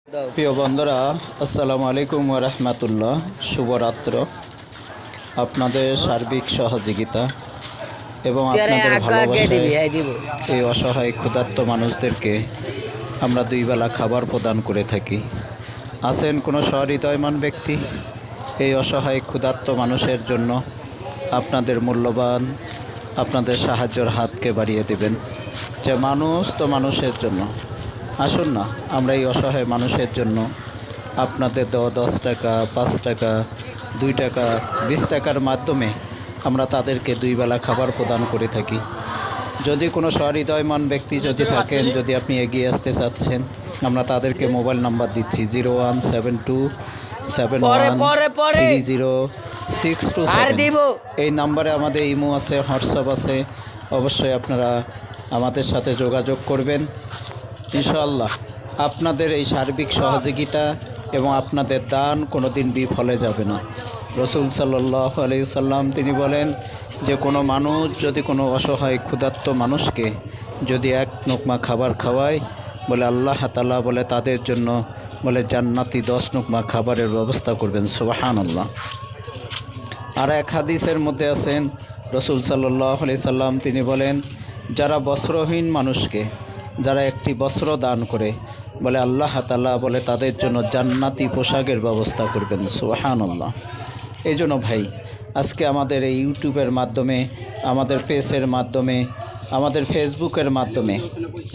প্রিয় বন্ধুরা, আসসালামু আলাইকুম ওয়া রাহমাতুল্লাহ। শুভরাত্র। আপনাদের সার্বিক সহযোগিতা এবং আপনাদের ভালোবাসায় এই অসহায় ক্ষুধার্ত মানুষদেরকে আমরা দুই বেলা খাবার প্রদান করে থাকি। আছেন কোনো সহৃদয়মান ব্যক্তি এই অসহায় ক্ষুধার্ত মানুষের জন্য আপনাদের মূল্যবান আপনাদের সাহায্যের হাতকে বাড়িয়ে দেবেন। যে মানুষ তো মানুষের জন্য, আসুন না আমরা এই অসহায় মানুষের জন্য আপনাদের দেওয়া 10 টাকা, 5 টাকা, 2 টাকা, 20 টাকার মাধ্যমে আমরা তাদেরকে দুই বেলা খাবার প্রদান করে থাকি। যদি কোনো সহৃদয়মান ব্যক্তি যদি থাকেন, যদি আপনি এগিয়ে আসতে চাচ্ছেন, আমরা তাদেরকে মোবাইল নাম্বার দিচ্ছি 0172713062 এই নাম্বারে আমাদের ইমো আছে, হোয়াটসঅ্যাপ আছে। অবশ্যই আপনারা আমাদের সাথে যোগাযোগ করবেন। ইনশাআল্লাহ আপনাদের এই সার্বিক সহযোগিতা এবং আপনাদের দান কোনো দিন বিফলে যাবে না। রাসূল সাল্লাল্লাহু আলাইহি সাল্লাম তিনি বলেন যে কোনো মানুষ যদি কোনো অসহায় ক্ষুধার্ত মানুষকে যদি এক লোকমা খাবার খাওয়ায়, বলে আল্লাহ তাআলা বলে তাদের জন্য বলে জান্নাতি 10 লোকমা খাবারের ব্যবস্থা করবেন। সুবহানাল্লাহ। আর এক হাদিসের মধ্যে আছেন রাসূল সাল্লাল্লাহু আলাইহি সাল্লাম তিনি বলেন যারা বস্ত্রহীন মানুষকে যারা একটি বস্ত্র দান করে, বলে আল্লাহ তাআলা বলে তাদের জন্য জান্নাতি পোশাকের ব্যবস্থা করবেন। সুবহানাল্লাহ। এই জন্য ভাই, আজকে আমাদের এই ইউটিউবের মাধ্যমে, আমাদের পেজের মাধ্যমে, আমাদের ফেসবুকের মাধ্যমে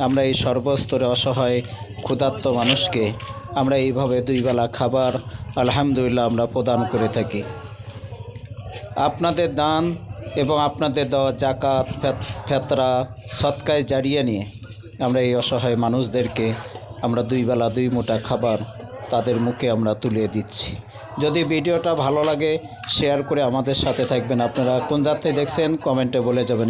আমরা এই সর্বস্তরে অসহায় ক্ষুধার্ত মানুষকে আমরা এইভাবে দুই বেলা খাবার আলহামদুলিল্লাহ আমরা প্রদান করে থাকি। আপনাদের দান এবং আপনাদের দেওয়া জাকাত, ফেতরা, সদকায় জারিয়া নিয়ে আমরা এই অসহায় মানুষদেরকে আমরা দুই বেলা 2 মুঠা খাবার তাদের মুখে আমরা তুলে দিচ্ছি। যদি ভিডিওটা ভালো লাগে শেয়ার করে আমাদের সাথে থাকবেন। আপনারা কোন জায়গা থেকে দেখছেন কমেন্টে বলে যাবেন।